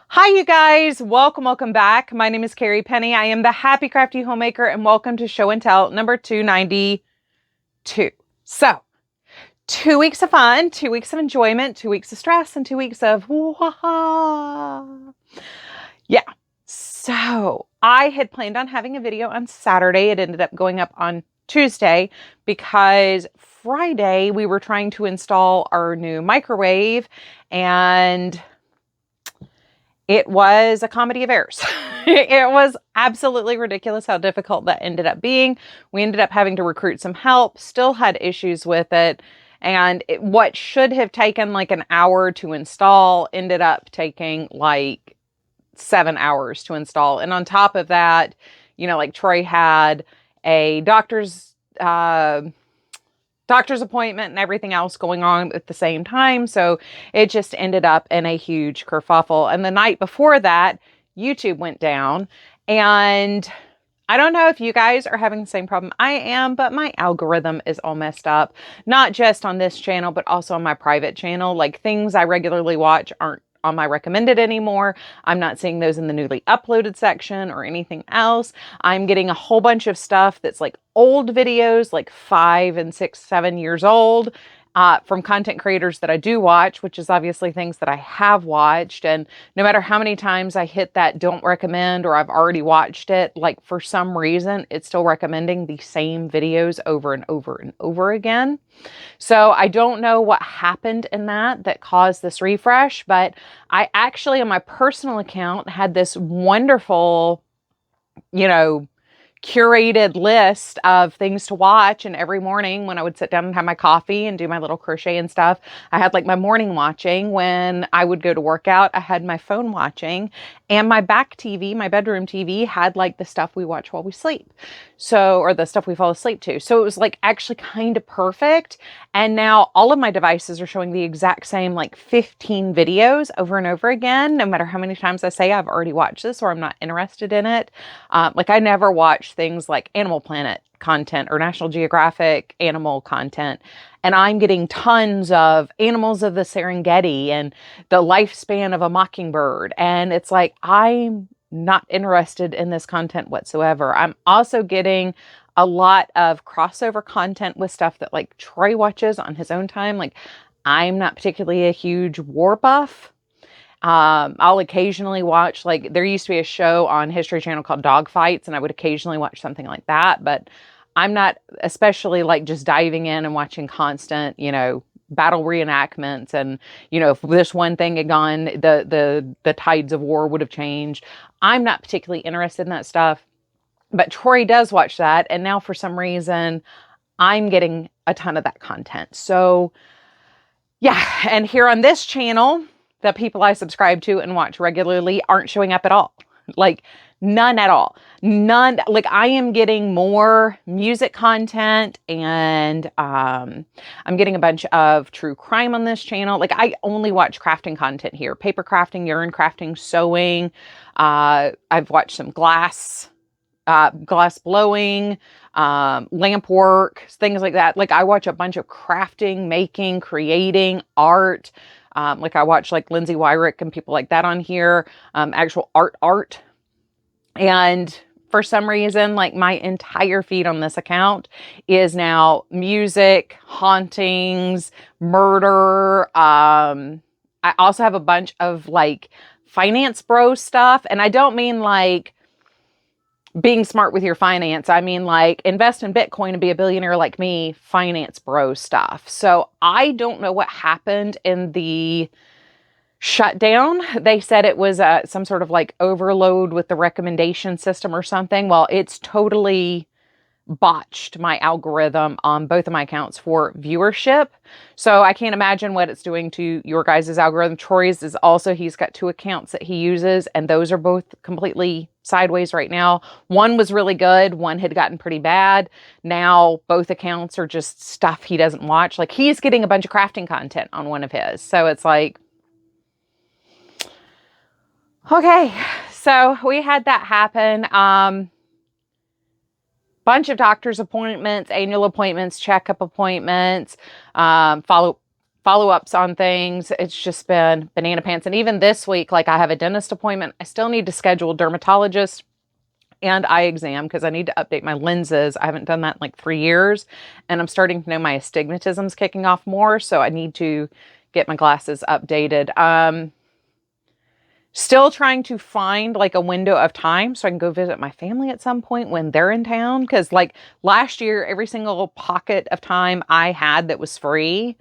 Hi, you guys. Welcome back. My name is Carrie Penny. I am the Happy Crafty Homemaker, and welcome to Show and Tell number 292. So, 2 weeks of fun, 2 weeks of enjoyment, 2 weeks of stress, and 2 weeks of wah. Yeah. So, I had planned on having a video on Saturday. It ended up going up on Tuesday because Friday we were trying to install our new microwave, and it was a comedy of errors. It was absolutely ridiculous how difficult that ended up being. We ended up having to recruit some help, still had issues with it. And what should have taken like an hour to install ended up taking like 7 hours to install. And on top of that, like Troy had a doctor's appointment and everything else going on at the same time. So it just ended up in a huge kerfuffle. And the night before that, YouTube went down. And I don't know if you guys are having the same problem I am, but my algorithm is all messed up. Not just on this channel, but also on my private channel. Like things I regularly watch aren't on my recommended anymore. I'm not seeing those in the newly uploaded section or anything else. I'm getting a whole bunch of stuff that's like old videos, like 5 and 6, 7 years old, from content creators that I do watch, which is obviously things that I have watched. And no matter how many times I hit that don't recommend or I've already watched it, like for some reason, it's still recommending the same videos over and over and over again. So I don't know what happened in that caused this refresh, but I actually on my personal account had this wonderful, curated list of things to watch. And every morning when I would sit down and have my coffee and do my little crochet and stuff, I had like my morning watching. When I would go to work out, I had my phone watching, and my back TV, my bedroom TV had like the stuff we watch while we sleep. So, or the stuff we fall asleep to. So it was like actually kind of perfect. And now all of my devices are showing the exact same like 15 videos over and over again, no matter how many times I say I've already watched this or I'm not interested in it. Like I never watch things like Animal Planet content or National Geographic animal content. And I'm getting tons of animals of the Serengeti and the lifespan of a mockingbird. And it's like, I'm not interested in this content whatsoever. I'm also getting a lot of crossover content with stuff that like Troy watches on his own time. Like I'm not particularly a huge war buff. I'll occasionally watch, like there used to be a show on History Channel called Dogfights, and I would occasionally watch something like that, but I'm not especially like just diving in and watching constant, battle reenactments. And, if this one thing had gone, the tides of war would have changed. I'm not particularly interested in that stuff, but Troy does watch that. And now for some reason, I'm getting a ton of that content. So yeah. And here on this channel, the people I subscribe to and watch regularly aren't showing up at all. Like none at all. None. Like I am getting more music content, and I'm getting a bunch of true crime on this channel. Like I only watch crafting content here. Paper crafting, yarn crafting, sewing. I've watched some glass blowing, lamp work, things like that. Like I watch a bunch of crafting, making, creating, art. Like I watch like Lindsay Wyrick and people like that on here, actual art. And for some reason, like my entire feed on this account is now music, hauntings, murder. I also have a bunch of like finance bro stuff. And I don't mean like being smart with your finance. I mean like invest in Bitcoin and be a billionaire like me, finance bro stuff. So I don't know what happened in the shutdown. They said it was some sort of like overload with the recommendation system or something. Well, it's totally botched my algorithm on both of my accounts for viewership. So I can't imagine what it's doing to your guys' algorithm. Troy's is also, he's got 2 accounts that he uses, and those are both completely sideways right now. One was really good. One had gotten pretty bad. Now both accounts are just stuff he doesn't watch. Like he's getting a bunch of crafting content on one of his. So it's like, okay, so we had that happen. Bunch of doctor's appointments, annual appointments, checkup appointments, follow follow-ups on things. It's just been banana pants. And even this week, like I have a dentist appointment. I still need to schedule a dermatologist and eye exam because I need to update my lenses. I haven't done that in like 3 years, and I'm starting to know my astigmatism's kicking off more, so I need to get my glasses updated. Still trying to find like a window of time so I can go visit my family at some point when they're in town, because like last year, every single pocket of time I had that was free,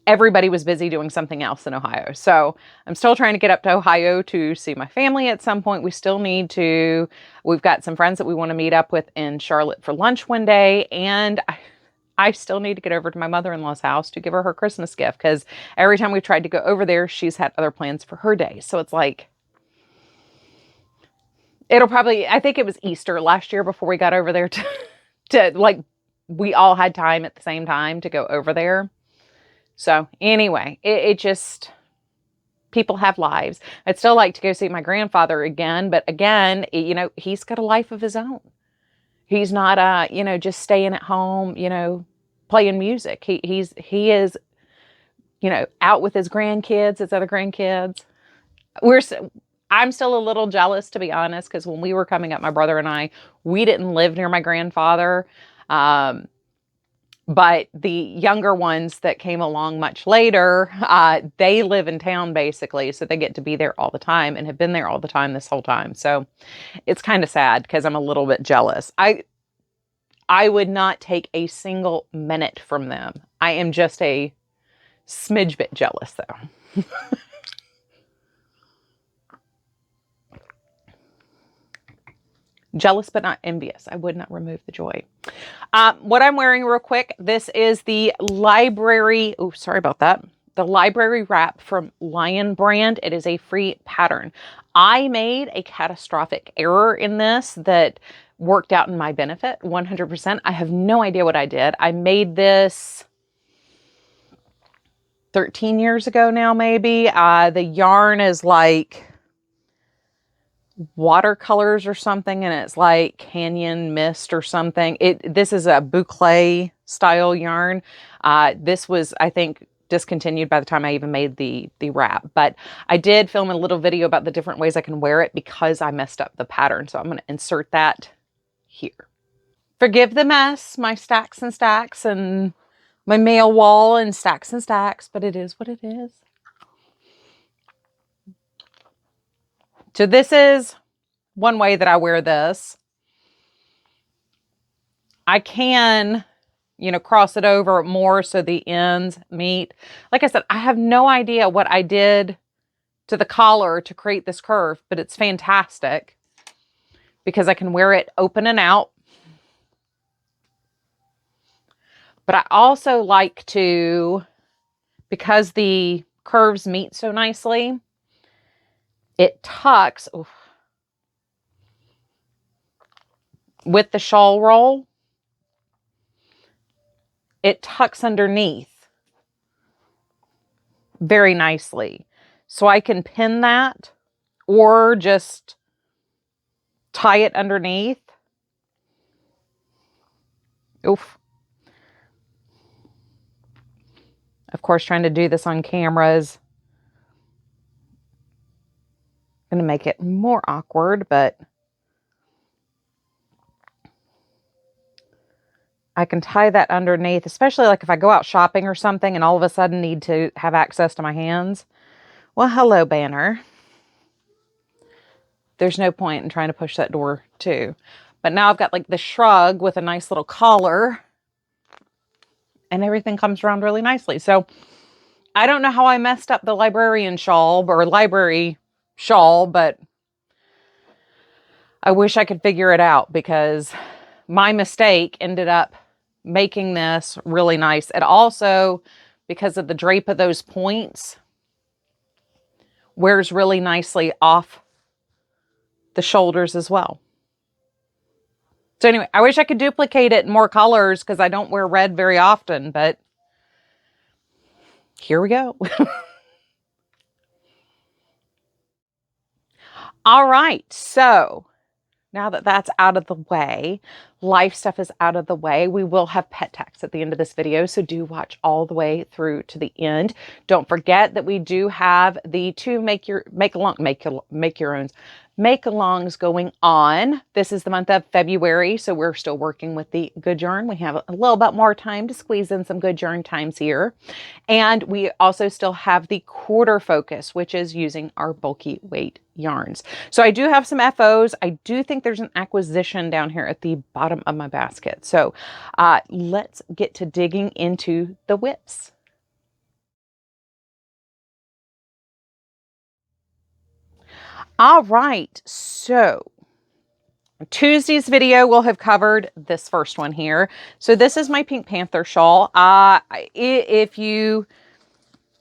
everybody was busy doing something else in Ohio. So I'm still trying to get up to Ohio to see my family at some point. We've got some friends that we want to meet up with in Charlotte for lunch one day. And I still need to get over to my mother-in-law's house to give her her Christmas gift, because every time we've tried to go over there, she's had other plans for her day. So it's like, I think it was Easter last year before we got over there to like, we all had time at the same time to go over there. So anyway, it just, people have lives. I'd still like to go see my grandfather again, but again, he's got a life of his own. He's not, just staying at home, playing music. He is, out with his grandkids, his other grandkids. I'm still a little jealous, to be honest, because when we were coming up, my brother and I, we didn't live near my grandfather. But the younger ones that came along much later, they live in town basically. So they get to be there all the time and have been there all the time this whole time. So it's kind of sad because I'm a little bit jealous. I would not take a single minute from them. I am just a smidge bit jealous though. Jealous but not envious. I would not remove the joy. What I'm wearing real quick, this is the Library, oh, sorry about that. The Library wrap from Lion brand. It is a free pattern. I made a catastrophic error in this that worked out in my benefit 100%. I have no idea what I did. I made this 13 years ago now, maybe. The yarn is like watercolors or something, and it's like Canyon Mist or something. This is a boucle style yarn. This was, I think, discontinued by the time I even made the wrap, but I did film a little video about the different ways I can wear it because I messed up the pattern. So I'm going to insert that here. Forgive the mess, my stacks and stacks and my mail wall and stacks, but it is what it is. So this is one way that I wear this. I can, cross it over more so the ends meet. Like I said, I have no idea what I did to the collar to create this curve, but it's fantastic because I can wear it open and out. But I also like to, because the curves meet so nicely, it tucks with the shawl roll. It tucks underneath very nicely. So I can pin that or just tie it underneath. Oof. Of course, trying to do this on cameras going to make it more awkward, but I can tie that underneath, especially like if I go out shopping or something and all of a sudden need to have access to my hands. Well, hello, Banner. There's no point in trying to push that door too. But now I've got like the shrug with a nice little collar and everything comes around really nicely. So I don't know how I messed up the librarian shawl or library shawl, but I wish I could figure it out because my mistake ended up making this really nice. And also, because of the drape of those points, wears really nicely off the shoulders as well. So anyway, I wish I could duplicate it in more colors because I don't wear red very often, but here we go. All right, so now that that's out of the way, life stuff is out of the way, we will have pet tax at the end of this video. So do watch all the way through to the end. Don't forget that we do have the two make-alongs going on. This is the month of February, so we're still working with the good yarn. We have a little bit more time to squeeze in some good yarn times here. And we also still have the quarter focus, which is using our bulky weight yarns. So I do have some FOs. I do think there's an acquisition down here at the bottom of my basket. So let's get to digging into the WIPs. All right, so Tuesday's video will have covered this first one here. So this is my Pink Panther shawl. If you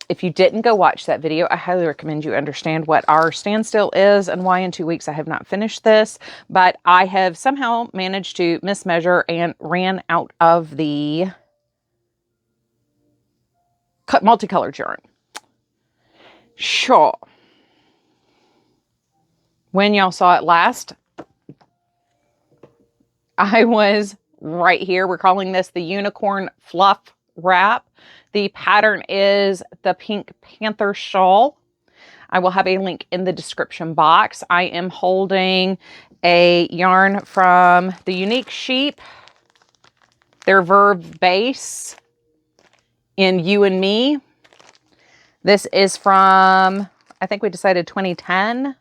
didn't go watch that video, I highly recommend you understand what our standstill is and why in 2 weeks I have not finished this. But I have somehow managed to mismeasure and ran out of the multicolored yarn. Sure. When y'all saw it last, I was right here. We're calling this the Unicorn Fluff Wrap. The pattern is the Pink Panther shawl. I will have a link in the description box. I am holding a yarn from the Unique Sheep, their Verve base in You and Me. This is from, I think we decided 2010.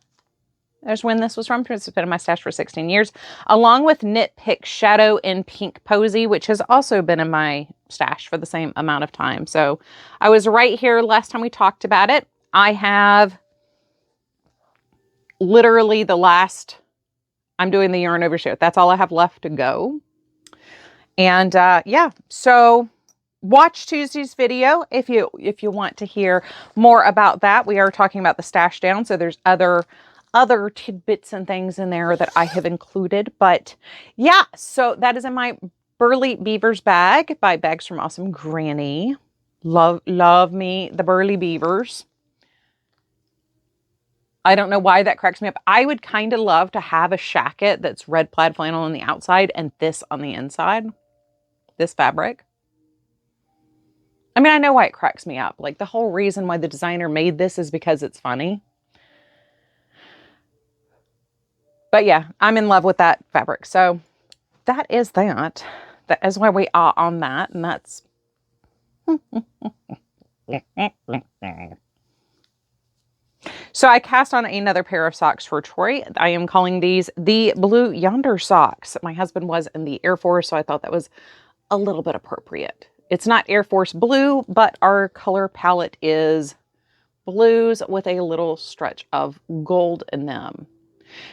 There's when this was from. It's been in my stash for 16 years. Along with Knit Pick Shadow in Pink Posy, which has also been in my stash for the same amount of time. So I was right here last time we talked about it. I have literally I'm doing the yarn overshoot. That's all I have left to go. And yeah, so watch Tuesday's video if you want to hear more about that. We are talking about the stash down. So there's other tidbits and things in there that I have included. But yeah, so that is in my Burly Beavers bag by Bags from Awesome Granny. Love me the Burly Beavers. I don't know why that cracks me up. I would kind of love to have a shacket that's red plaid flannel on the outside and this on the inside. This fabric. I mean, I know why it cracks me up. Like the whole reason why the designer made this is because it's funny. But yeah, I'm in love with that fabric. So that is that. That is why we are on that. And that's... So I cast on another pair of socks for Troy. I am calling these the Blue Yonder socks. My husband was in the Air Force, so I thought that was a little bit appropriate. It's not Air Force blue, but our color palette is blues with a little stretch of gold in them.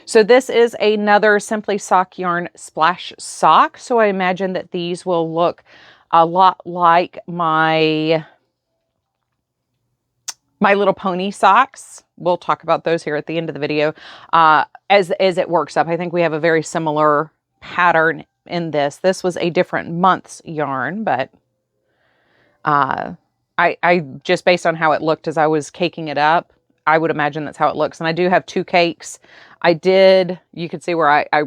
So this is another Simply Sock Yarn Splash sock. So I imagine that these will look a lot like my Little Pony socks. We'll talk about those here at the end of the video as it works up. I think we have a very similar pattern in this. This was a different month's yarn, but I just based on how it looked as I was caking it up, I would imagine that's how it looks. And I do have 2 cakes. You could see where I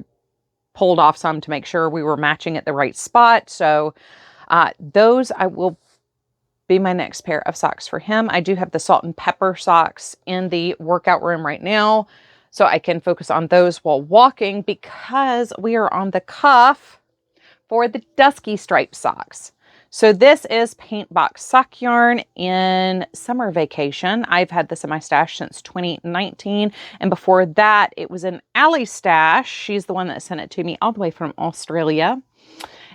pulled off some to make sure we were matching at the right spot. So those will be my next pair of socks for him. I do have the Salt and Pepper socks in the workout room right now, so I can focus on those while walking because we are on the cuff for the Dusky Stripe socks. So this is Paint Box sock yarn in Summer Vacation. I've had this in my stash since 2019. And before that, it was in Allie's stash. She's the one that sent it to me all the way from Australia.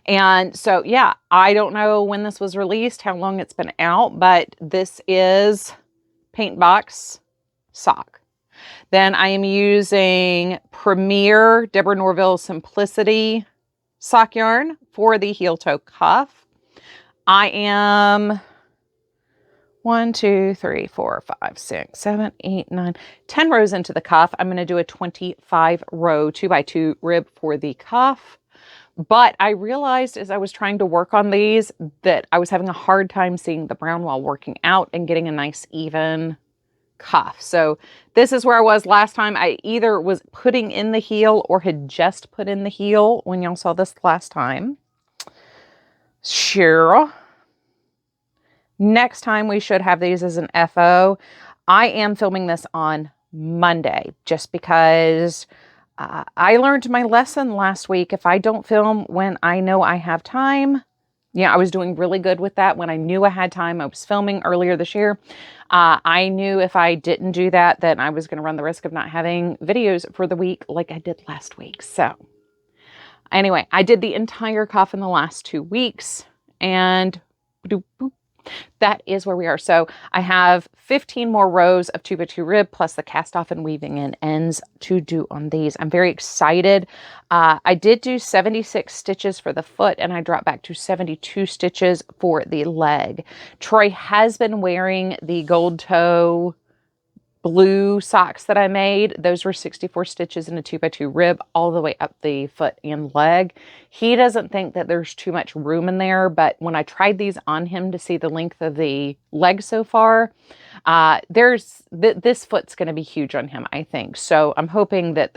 And so, yeah, I don't know when this was released, how long it's been out, but this is Paint Box sock. Then I am using Premier Deborah Norville Simplicity sock yarn for the heel toe cuff. I am 1, 2, 3, 4, 5, 6, 7, 8, 9, 10 rows into the cuff. I'm going to do a 25 row 2x2 rib for the cuff. But I realized as I was trying to work on these that I was having a hard time seeing the brown while working out and getting a nice even cuff. So this is where I was last time. I either was putting in the heel or had just put in the heel when y'all saw this last time. Sure. Next time we should have these as an FO. I am filming this on Monday just because I learned my lesson last week. If I don't film when I know I have time, yeah, I was doing really good with that. When I knew I had time, I was filming earlier this year. I knew if I didn't do that, then I was going to run the risk of not having videos for the week like I did last week. So anyway, I did the entire cuff in the last 2 weeks, and that is where we are. So I have 15 more rows of 2x2 rib plus the cast off and weaving in ends to do on these. I'm very excited. I did do 76 stitches for the foot, and I dropped back to 72 stitches for the leg. Troy has been wearing the gold toe blue socks that I made. Those were 64 stitches in a 2x2 rib all the way up the foot and leg. He doesn't think that there's too much room in there, but when I tried these on him to see the length of the leg so far, this foot's going to be huge on him, I think. So I'm hoping that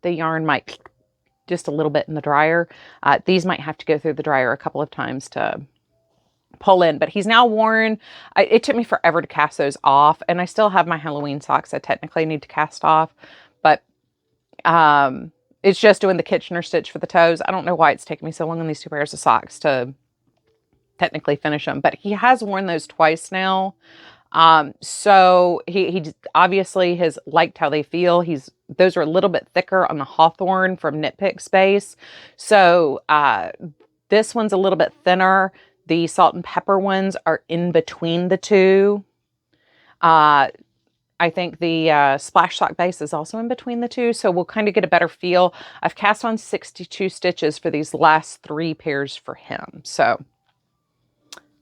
the yarn might just a little bit in the dryer. These might have to go through the dryer a couple of times to pull in, but he's now worn. It took me forever to cast those off, and I still have my Halloween socks I technically need to cast off, but it's just doing the Kitchener stitch for the toes. I don't know why it's taken me so long on these 2 pairs of socks to technically finish them, but he has worn those twice now. So he obviously has liked how they feel. Those are a little bit thicker on the Hawthorne from Knit Pick Space. So this one's a little bit thinner. The salt and pepper ones are in between the two. I think the splash sock base is also in between the two, so we'll kind of get a better feel. I've cast on 62 stitches for these last 3 pairs for him. So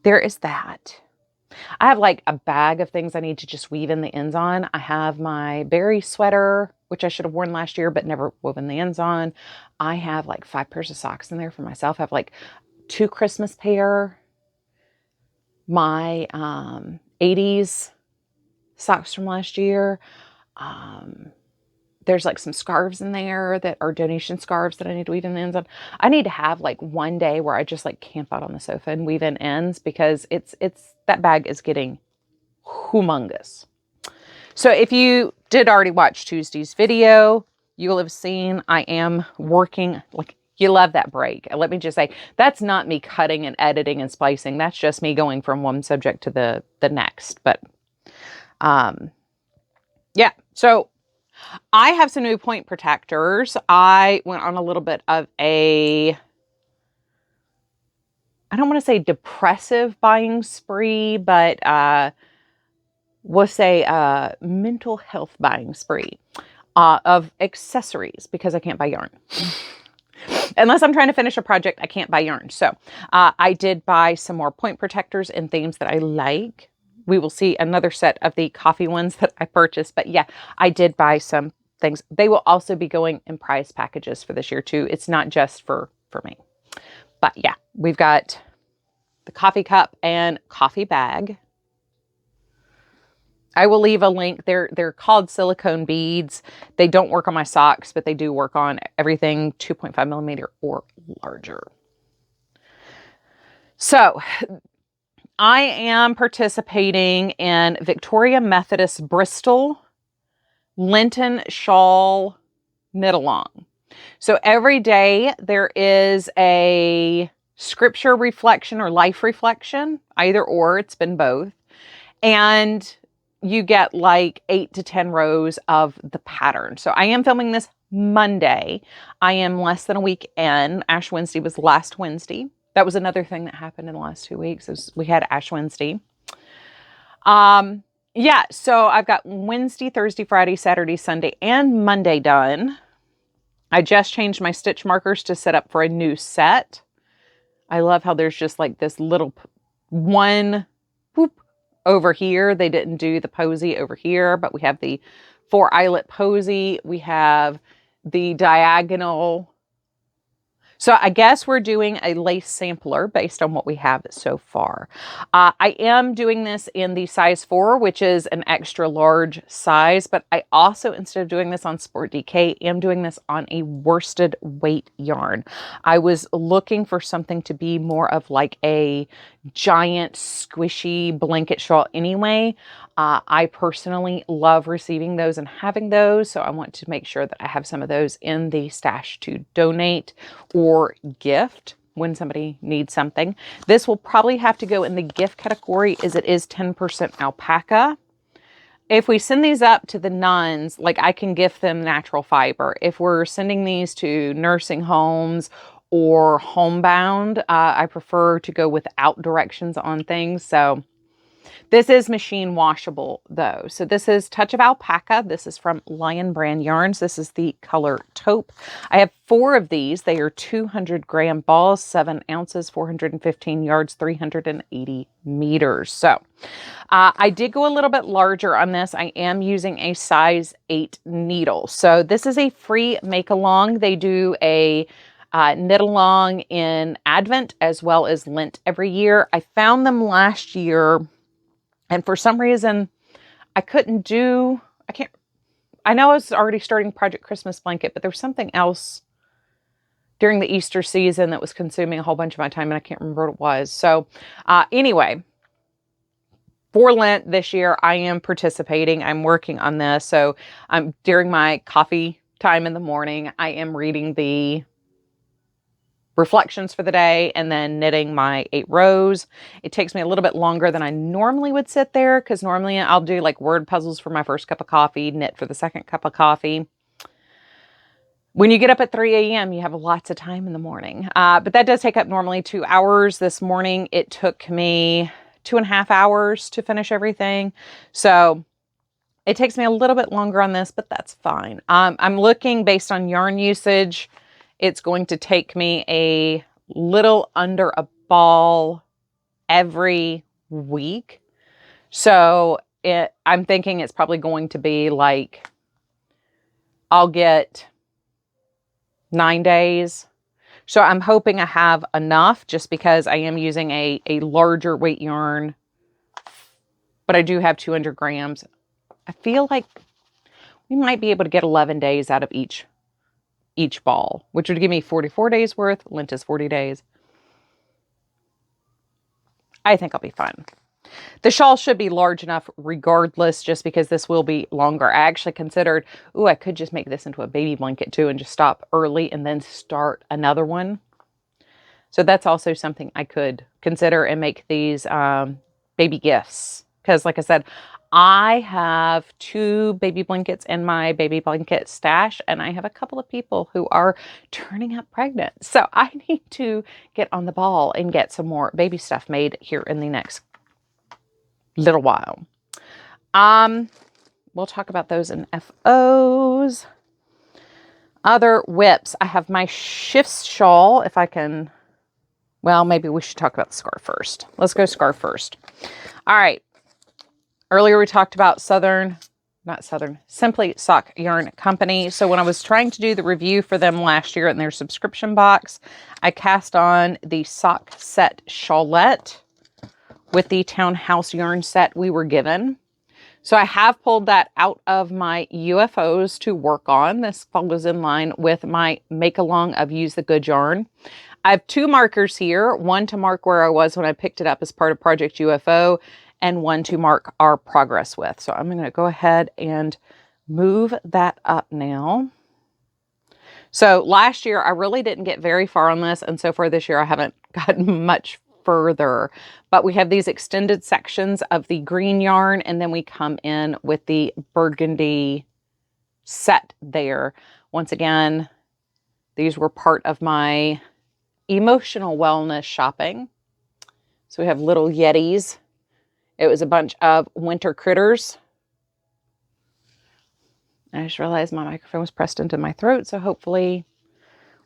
there is that. I have like a bag of things I need to just weave in the ends on. I have my berry sweater, which I should have worn last year, but never woven the ends on. I have like 5 pairs of socks in there for myself. I have like 2 Christmas pair, my 80s socks from last year. There's like some scarves in there that are donation scarves that I need to weave in the ends on. I need to have like one day where I just like camp out on the sofa and weave in ends, because that bag is getting humongous. So if you did already watch Tuesday's video, you will have seen I am working like, you love that break. Let me just say, that's not me cutting and editing and splicing. That's just me going from one subject to the next. But yeah, so I have some new point protectors. I went on a little bit of I don't want to say depressive buying spree, but we'll say mental health buying spree of accessories, because I can't buy yarn. Unless I'm trying to finish a project, I can't buy yarn. So I did buy some more point protectors in themes that I like. We will see another set of the coffee ones that I purchased. But yeah, I did buy some things. They will also be going in prize packages for this year too. It's not just for me. But yeah, we've got the coffee cup and coffee bag. I will leave a link. They're called silicone beads. They don't work on my socks, but they do work on everything 2.5 millimeter or larger. So I am participating in Victoria Methodist Bristol Lenten Shawl Knit Along. So every day there is a scripture reflection or life reflection, either or, it's been both. And you get like 8 to 10 rows of the pattern. So I am filming this Monday. I am less than a week in. Ash Wednesday was last Wednesday. That was another thing that happened in the last 2 weeks, is we had Ash Wednesday. Yeah, so I've got Wednesday, Thursday, Friday, Saturday, Sunday, and Monday done. I just changed my stitch markers to set up for a new set. I love how there's just like this little one whoop over here. They didn't do the posy over here, but we have the 4 eyelet posy. We have the diagonal So I guess we're doing a lace sampler based on what we have so far. I am doing this in the size 4, which is an extra large size, but I also, instead of doing this on Sport DK, am doing this on a worsted weight yarn. I was looking for something to be more of like a giant squishy blanket shawl anyway. I personally love receiving those and having those, so I want to make sure that I have some of those in the stash to donate or gift when somebody needs something. This will probably have to go in the gift category, as it is 10% alpaca. If we send these up to the nuns, like, I can gift them natural fiber. If we're sending these to nursing homes or homebound, I prefer to go without directions on things. So this is machine washable though. So this is Touch of Alpaca. This is from Lion Brand Yarns. This is the color taupe. I have 4 of these. They are 200-gram balls, 7 ounces, 415 yards, 380 meters. So I did go a little bit larger on this. I am using a size 8 needle. So this is a free make along. They do a knit along in Advent as well as Lent every year. I found them last year, and for some reason, I know I was already starting Project Christmas Blanket, but there was something else during the Easter season that was consuming a whole bunch of my time, and I can't remember what it was. So anyway, for Lent this year, I am participating. I'm working on this. So during my coffee time in the morning, I am reading the reflections for the day and then knitting my 8 rows. It takes me a little bit longer than I normally would sit there, because normally I'll do like word puzzles for my first cup of coffee, knit for the second cup of coffee. When you get up at 3 a.m., you have lots of time in the morning. But that does take up normally 2 hours. This morning, it took me 2.5 hours to finish everything. So it takes me a little bit longer on this, but that's fine. I'm looking based on yarn usage. It's going to take me a little under a ball every week. So I'm thinking it's probably going to be like, I'll get 9 days. So I'm hoping I have enough, just because I am using a larger weight yarn, but I do have 200 grams. I feel like we might be able to get 11 days out of each ball, which would give me 44 days worth. Lent is 40 days. I think I'll be fine. The shawl should be large enough regardless, just because this will be longer. I actually considered, I could just make this into a baby blanket too and just stop early and then start another one. So that's also something I could consider and make these baby gifts. Because like I said, I have 2 baby blankets in my baby blanket stash, and I have a couple of people who are turning up pregnant. So I need to get on the ball and get some more baby stuff made here in the next little while. We'll talk about those in FOs. Other WIPs. I have my Shifts shawl, if I can. Well, maybe we should talk about the scarf first. Let's go scarf first. All right. Earlier we talked about Simply Sock Yarn Company. So when I was trying to do the review for them last year in their subscription box, I cast on the sock set shawlette with the townhouse yarn set we were given. So I have pulled that out of my UFOs to work on. This follows in line with my make along of Use the Good Yarn. I have 2 markers here, one to mark where I was when I picked it up as part of Project UFO, and one to mark our progress with. So I'm going to go ahead and move that up now. So last year, I really didn't get very far on this, and so far this year, I haven't gotten much further. But we have these extended sections of the green yarn, and then we come in with the burgundy set there. Once again, these were part of my emotional wellness shopping. So we have little Yetis. It was a bunch of winter critters. I just realized my microphone was pressed into my throat, so hopefully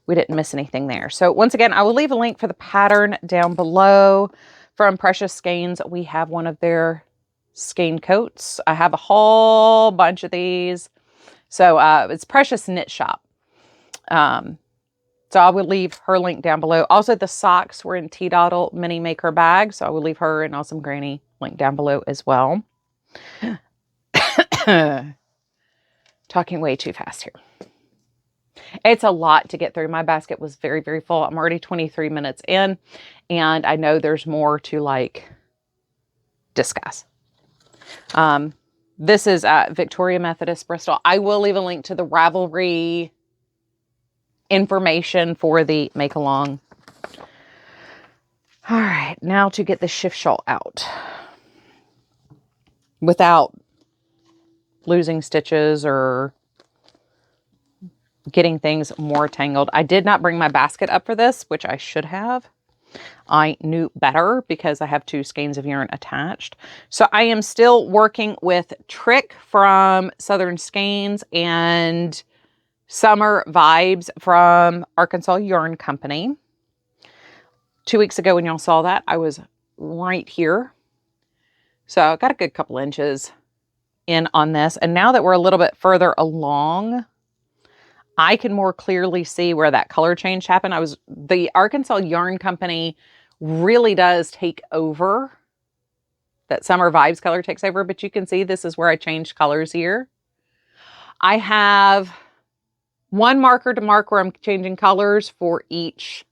we didn't miss anything there. So once again, I will leave a link for the pattern down below. From Precious Skeins, we have one of their skein coats. I have a whole bunch of these. So it's Precious Knit Shop. So I will leave her link down below. Also, the socks were in T-Dottle Mini Maker bag. So I will leave her and Awesome Granny link down below as well. Talking way too fast here. It's a lot to get through. My basket was very, very full. I'm already 23 minutes in, and I know there's more to like discuss. This is Victoria Methodist Bristol. I will leave a link to the Ravelry information for the make along. All right, now to get the shift shawl out without losing stitches or getting things more tangled. I did not bring my basket up for this, which I should have. I knew better because I have 2 skeins of yarn attached. So I am still working with Trick from Southern Skeins and Summer Vibes from Arkansas Yarn Company. 2 weeks ago when y'all saw that, I was right here. So I got a good couple inches in on this. And now that we're a little bit further along, I can more clearly see where that color change happened. The Arkansas Yarn Company really does take over. That Summer Vibes color takes over, but you can see this is where I changed colors here. I have one marker to mark where I'm changing colors for each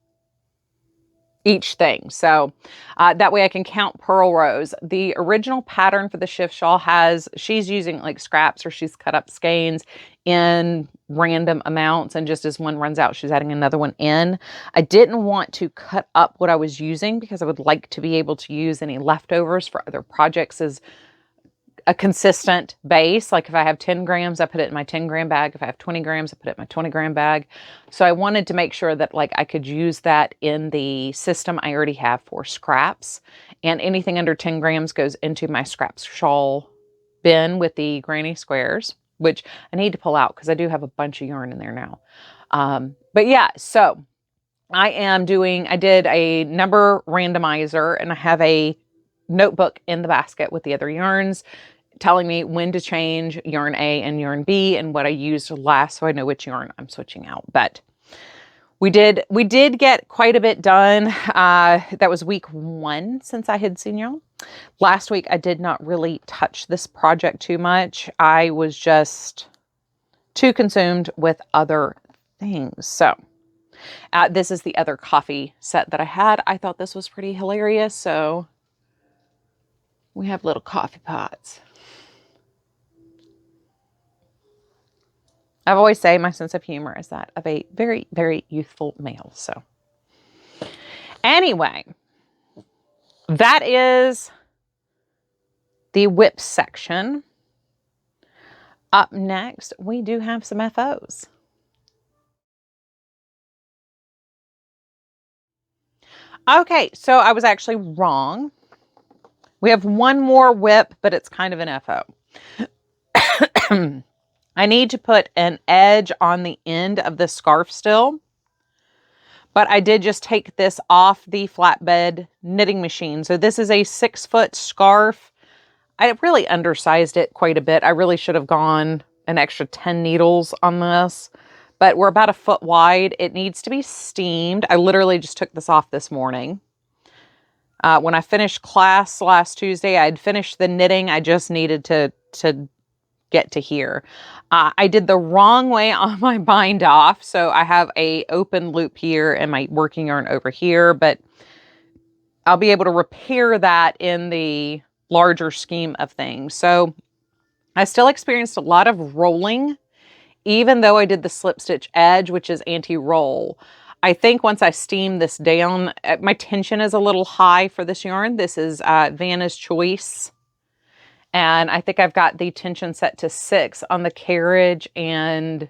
thing. So that way I can count purl rows. The original pattern for the shift shawl she's using like scraps, or she's cut up skeins in random amounts, and just as one runs out, she's adding another one in. I didn't want to cut up what I was using because I would like to be able to use any leftovers for other projects as a consistent base. Like if I have 10 grams, I put it in my 10-gram bag. If I have 20 grams, I put it in my 20-gram bag. So I wanted to make sure that like I could use that in the system I already have for scraps, and anything under 10 grams goes into my scraps shawl bin with the granny squares, which I need to pull out because I do have a bunch of yarn in there now. But yeah, so I did a number randomizer, and I have a notebook in the basket with the other yarns telling me when to change yarn A and yarn B and what I used last, so I know which yarn I'm switching out. But we did get quite a bit done. That was week 1 since I had seen y'all. Last week, I did not really touch this project too much. I was just too consumed with other things. So this is the other coffee set that I had. I thought this was pretty hilarious. So we have little coffee pots. I've always say my sense of humor is that of a very, very youthful male. So anyway, that is the WIPs section. Up next, we do have some FOs. Okay, so I was actually wrong. We have one more WIP, but it's kind of an FO. I need to put an edge on the end of the scarf still, but I did just take this off the flatbed knitting machine. So this is a 6-foot scarf. I really undersized it quite a bit. I really should have gone an extra 10 needles on this, but we're about 1 foot wide. It needs to be steamed. I literally just took this off this morning. When I finished class last Tuesday, I'd finished the knitting. I just needed to get to here. I did the wrong way on my bind off. So I have a open loop here and my working yarn over here, but I'll be able to repair that in the larger scheme of things. So I still experienced a lot of rolling, even though I did the slip stitch edge, which is anti-roll. I think once I steam this down, my tension is a little high for this yarn. This is Vanna's Choice. And I think I've got the tension set to 6 on the carriage and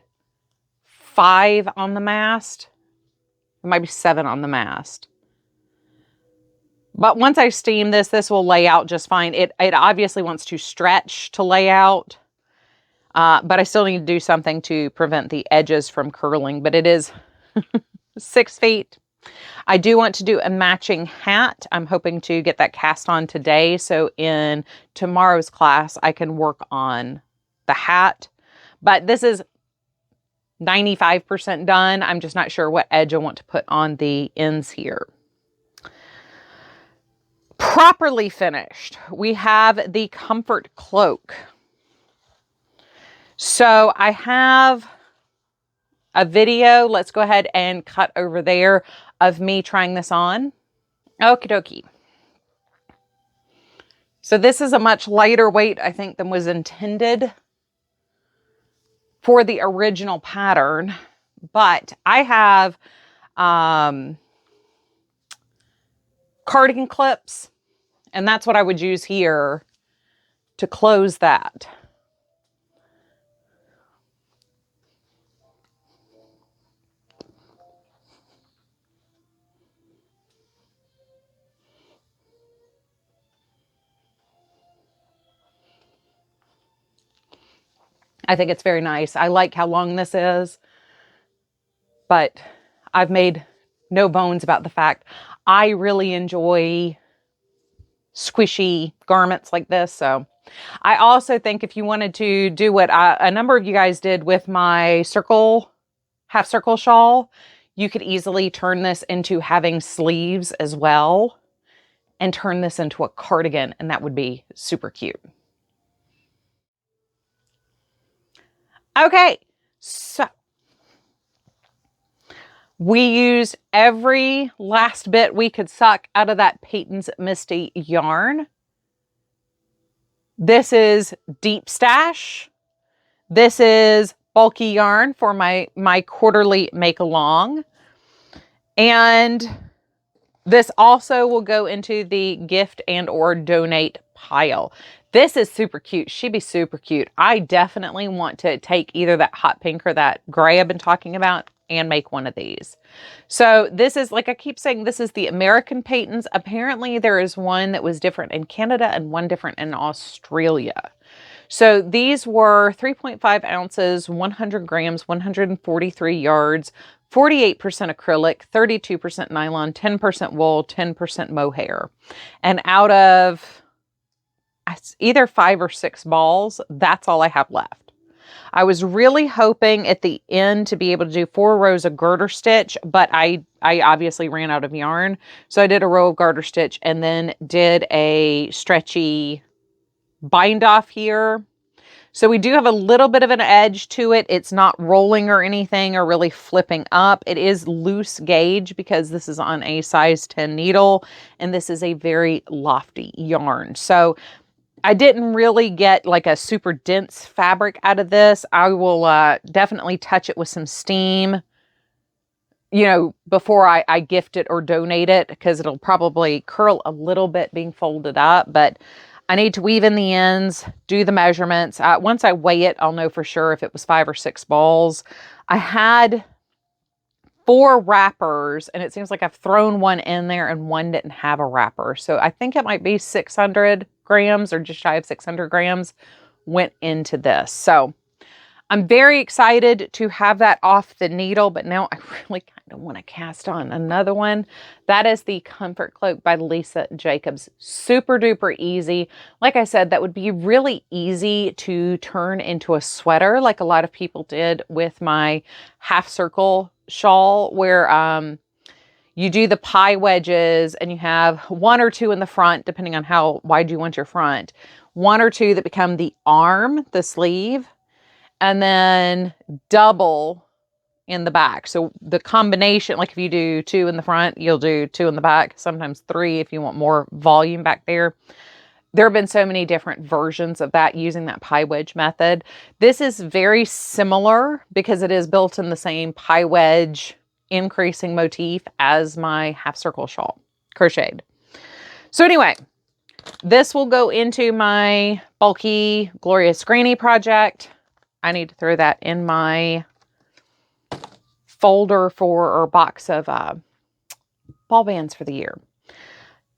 5 on the mast. It might be 7 on the mast. But once I steam this, this will lay out just fine. It obviously wants to stretch to lay out. But I still need to do something to prevent the edges from curling. But it is 6 feet. I do want to do a matching hat. I'm hoping to get that cast on today. So in tomorrow's class, I can work on the hat. But this is 95% done. I'm just not sure what edge I want to put on the ends here. Properly finished, we have the comfort cloak. So I have a video. Let's go ahead and cut over there of me trying this on. Okie dokie. So this is a much lighter weight, I think, than was intended for the original pattern. But I have cardigan clips, and that's what I would use here to close that. I think it's very nice. I like how long this is, but I've made no bones about the fact I really enjoy squishy garments like this. So I also think if you wanted to do what a number of you guys did with my half circle shawl, you could easily turn this into having sleeves as well and turn this into a cardigan, and that would be super cute. Okay, so we used every last bit we could suck out of that Peyton's Misty yarn. This is deep stash. This is bulky yarn for my quarterly make along. And this also will go into the gift and or donate pile. This is super cute. She'd be super cute. I definitely want to take either that hot pink or that gray I've been talking about and make one of these. So this is, like I keep saying, this is the American Peyton's. Apparently there is one that was different in Canada and one different in Australia. So these were 3.5 ounces, 100 grams, 143 yards, 48% acrylic, 32% nylon, 10% wool, 10% mohair. And out of either 5 or 6 balls, that's all I have left. I was really hoping at the end to be able to do 4 rows of garter stitch, but I obviously ran out of yarn. So I did a row of garter stitch and then did a stretchy bind off here. So we do have a little bit of an edge to it. It's not rolling or anything or really flipping up. It is loose gauge because this is on a size 10 needle and this is a very lofty yarn. So I didn't really get like a super dense fabric out of this. I will definitely touch it with some steam, you know, before I gift it or donate it, because it'll probably curl a little bit being folded up, but I need to weave in the ends, do the measurements. Once I weigh it, I'll know for sure if it was 5 or 6 balls. I had 4 wrappers, and it seems like I've thrown one in there and one didn't have a wrapper. So I think it might be 600 grams or just shy of 600 grams went into this. So I'm very excited to have that off the needle, but now I really kind of want to cast on another one. That is the Comfort Cloak by Lisa Jacobs. Super duper easy. Like I said, that would be really easy to turn into a sweater like a lot of people did with my half circle shawl, where you do the pie wedges and you have 1 or 2 in the front, depending on how wide you want your front. 1 or 2 that become the arm, the sleeve, and then double in the back. So the combination, like if you do 2 in the front, you'll do 2 in the back, sometimes 3 if you want more volume back there. There have been so many different versions of that using that pie wedge method. This is very similar because it is built in the same pie wedge increasing motif as my half circle shawl, crocheted. So anyway, this will go into my bulky Glorious Granny project. I need to throw that in my folder for, or box of ball bands for the year.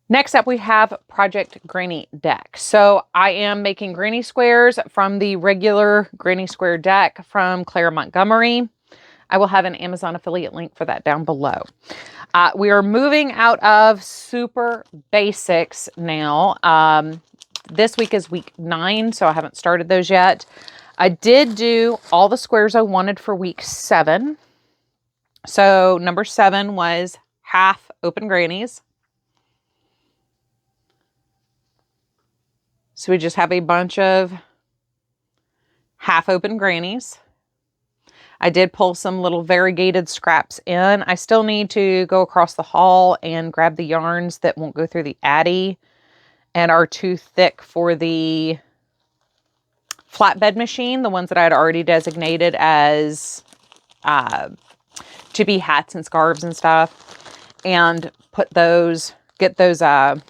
Next up, we have Project Granny Deck. So I am making granny squares from the regular granny square deck from Claire Montgomery. I will have an Amazon affiliate link for that down below. We are moving out of super basics now. This week is week 9, so I haven't started those yet. I did do all the squares I wanted for week 7. So number 7 was half open grannies. So we just have a bunch of half open grannies. I did pull some little variegated scraps in. I still need to go across the hall and grab the yarns that won't go through the addy and are too thick for the flatbed machine, the ones that I had already designated as to be hats and scarves and stuff, and put those, get those to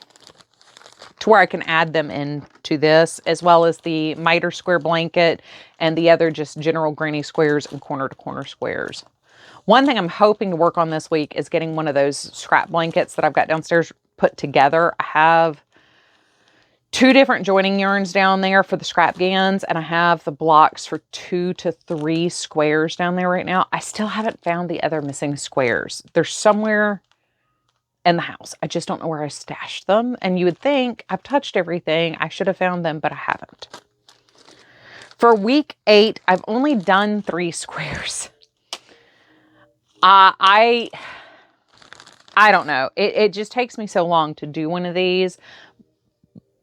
where I can add them into this, as well as the miter square blanket and the other just general granny squares and corner to corner squares. One thing I'm hoping to work on this week is getting one of those scrap blankets that I've got downstairs put together. I have 2 different joining yarns down there for the scrap gans, and I have the blocks for 2 to 3 squares down there right now. I still haven't found the other missing squares. They're somewhere in the house. I just don't know where I stashed them. And you would think I've touched everything. I should have found them, but I haven't. For week 8, I've only done 3 squares. I don't know. It just takes me so long to do one of these.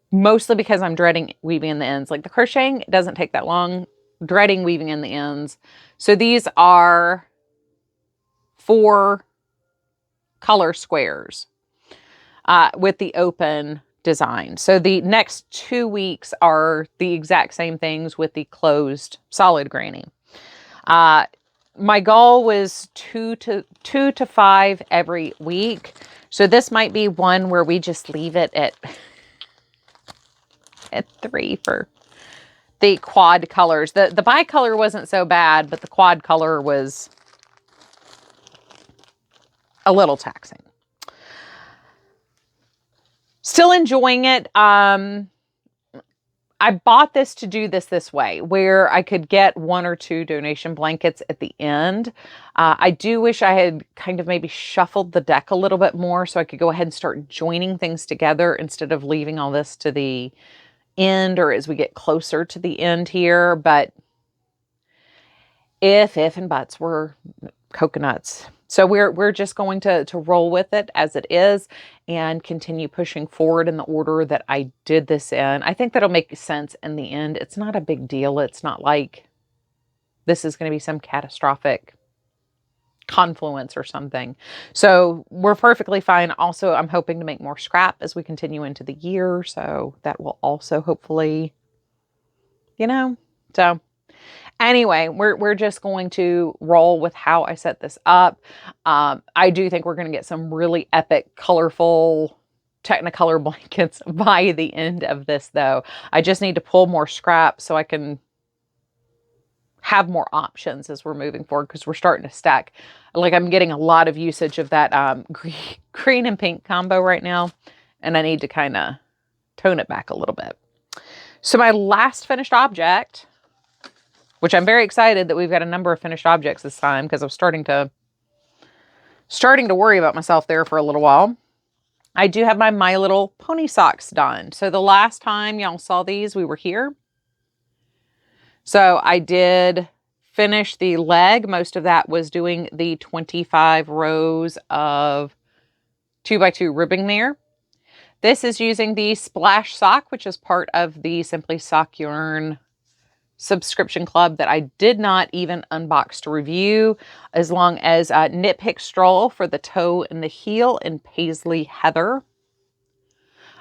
Mostly because I'm dreading weaving in the ends. Like the crocheting doesn't take that long. Dreading weaving in the ends. So these are 4 color squares with the open design. So the next 2 weeks are the exact same things with the closed solid granny. My goal was 2 to 5 every week. So this might be one where we just leave it at 3 for the quad colors. The bicolor wasn't so bad, but the quad color was a little taxing. Still enjoying it. I bought this to do this way, where I could get 1 or 2 donation blankets at the end. I do wish I had kind of maybe shuffled the deck a little bit more so I could go ahead and start joining things together instead of leaving all this to the end or as we get closer to the end here. But if and buts were coconuts. So we're just going to roll with it as it is and continue pushing forward in the order that I did this in. I think that'll make sense in the end. It's not a big deal. It's not like this is going to be some catastrophic confluence or something. So we're perfectly fine. Also, I'm hoping to make more scrap as we continue into the year. So that will also hopefully, so anyway, we're just going to roll with how I set this up. I do think we're going to get some really epic, colorful Technicolor blankets by the end of this, though. I just need to pull more scrap so I can have more options as we're moving forward, because we're starting to stack. Like, I'm getting a lot of usage of that green and pink combo right now, and I need to kind of tone it back a little bit. So my last finished object, which I'm very excited that we've got a number of finished objects this time, because I was starting to worry about myself there for a little while. I do have my My Little Pony socks done. So the last time y'all saw these, we were here. So I did finish the leg. Most of that was doing the 25 rows of 2x2 ribbing there. This is using the Splash sock, which is part of the Simply Sock Yarn subscription club that I did not even unbox to review, as long as Knit Pick Stroll for the toe and the heel in Paisley Heather.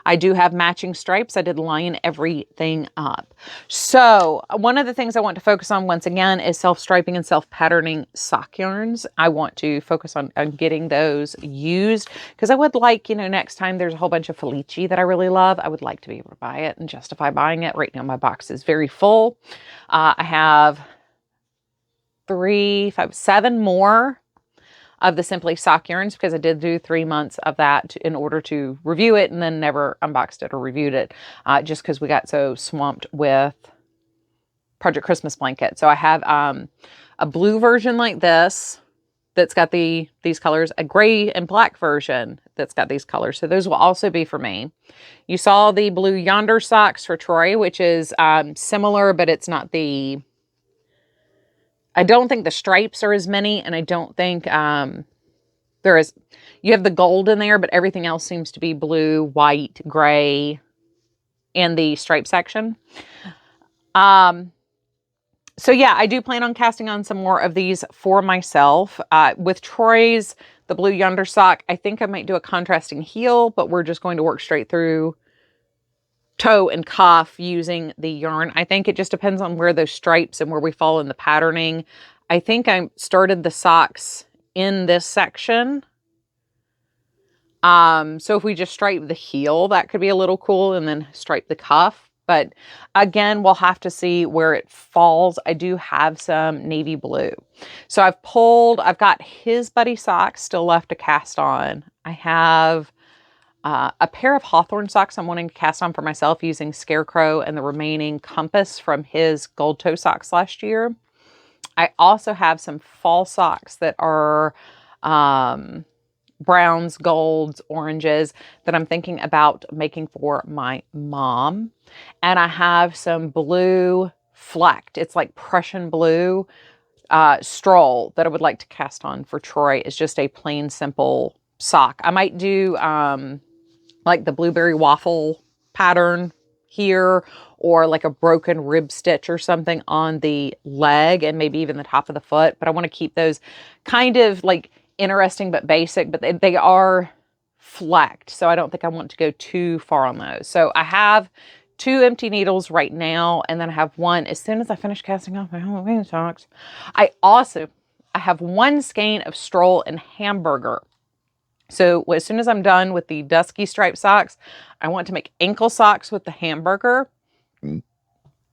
I do have matching stripes. I did line everything up. So one of the things I want to focus on once again is self-striping and self-patterning sock yarns. I want to focus on getting those used, because I would like, next time there's a whole bunch of Felici that I really love, I would like to be able to buy it and justify buying it. Right now my box is very full. I have 3, 5, 7 more of the Simply Sock yarns, because I did do 3 months of that in order to review it, and then never unboxed it or reviewed it, just because we got so swamped with Project Christmas blanket. So I have a blue version like this that's got these colors, a gray and black version that's got these colors. So those will also be for me. You saw the blue yonder socks for Troy, which is similar, but it's not the I don't think the stripes are as many, and I don't think there is, you have the gold in there, but everything else seems to be blue, white, gray in the stripe section. So yeah, I do plan on casting on some more of these for myself. With Troy's, the blue yonder sock, I think I might do a contrasting heel, but we're just going to work straight through toe and cuff using the yarn. I think it just depends on where those stripes and where we fall in the patterning. I think I started the socks in this section. So if we just stripe the heel, that could be a little cool, and then stripe the cuff. But again, we'll have to see where it falls. I do have some navy blue. So I've got his buddy socks still left to cast on. I have a pair of Hawthorne socks I'm wanting to cast on for myself using Scarecrow and the remaining Compass from his gold toe socks last year. I also have some fall socks that are browns, golds, oranges that I'm thinking about making for my mom. And I have some blue flecked. It's like Prussian blue stroll that I would like to cast on for Troy. It's just a plain, simple sock. I might do like the blueberry waffle pattern here, or like a broken rib stitch or something on the leg and maybe even the top of the foot. But I want to keep those kind of like interesting but basic, but they are flecked, so I don't think I want to go too far on those. So I have 2 empty needles right now, and then I have one as soon as I finish casting off my Halloween socks. I have 1 skein of Stroll and Hamburger. So as soon as I'm done with the dusky striped socks, I want to make ankle socks with the Hamburger.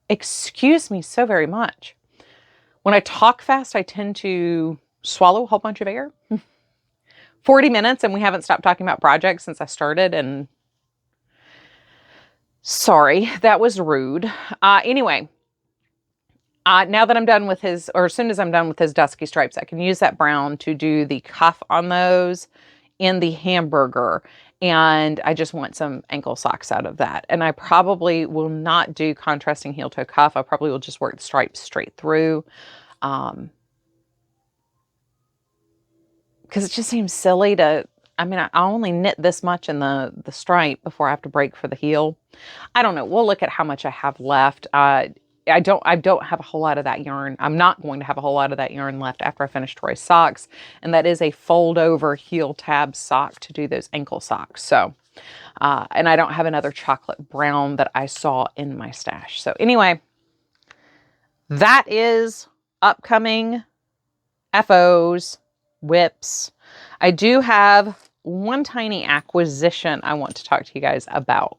Excuse me so very much. When I talk fast, I tend to swallow a whole bunch of air. 40 minutes and we haven't stopped talking about projects since I started, and sorry, that was rude. Anyway, now that I'm done with his, or as soon as I'm done with his dusky stripes, I can use that brown to do the cuff on those in the Hamburger. And I just want some ankle socks out of that. And I probably will not do contrasting heel toe cuff. I probably will just work the stripes straight through. Because it just seems silly to, I mean, I only knit this much in the stripe before I have to break for the heel. I don't know. We'll look at how much I have left. I don't have a whole lot of that yarn. I'm not going to have a whole lot of that yarn left after I finish Troy's socks. And that is a fold over heel tab sock to do those ankle socks. So, and I don't have another chocolate brown that I saw in my stash. So anyway, that is upcoming FOs. WIPs. I do have one tiny acquisition I want to talk to you guys about.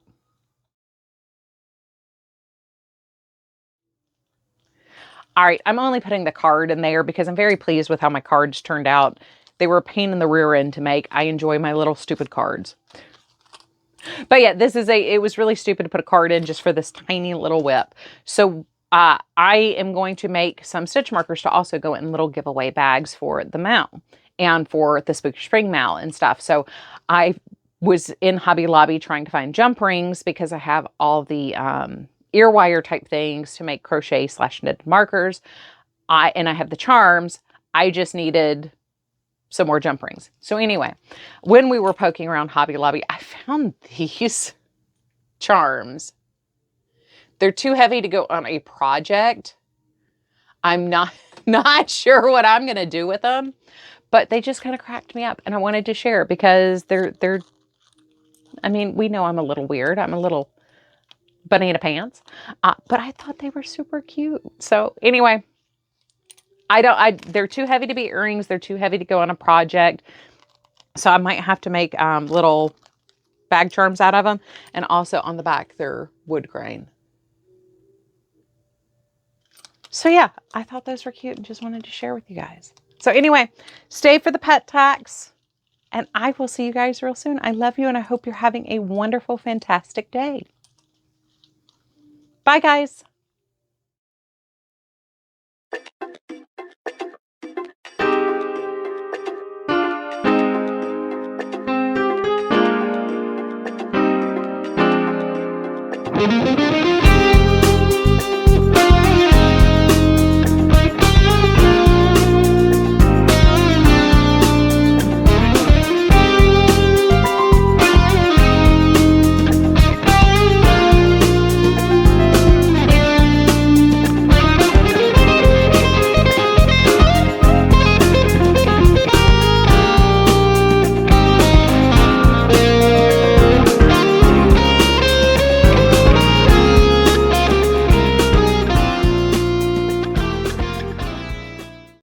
All right, I'm only putting the card in there because I'm very pleased with how my cards turned out. They were a pain in the rear end to make. I enjoy my little stupid cards. But yeah, it was really stupid to put a card in just for this tiny little WIP. So I am going to make some stitch markers to also go in little giveaway bags for the mal and for the Spooky Spring mal and stuff. So I was in Hobby Lobby trying to find jump rings because I have all the ear wire type things to make crochet / knit markers. And I have the charms. I just needed some more jump rings. So anyway, when we were poking around Hobby Lobby, I found these charms. They're too heavy to go on a project. I'm not sure what I'm going to do with them, but they just kind of cracked me up and I wanted to share because they're, I mean, we know I'm a little weird. I'm a little banana pants, but I thought they were super cute. So anyway, they're too heavy to be earrings. They're too heavy to go on a project. So I might have to make little bag charms out of them. And also on the back, they're wood grain. So yeah, I thought those were cute and just wanted to share with you guys. So anyway, stay for the pet tax and I will see you guys real soon. I love you and I hope you're having a wonderful, fantastic day. Bye guys.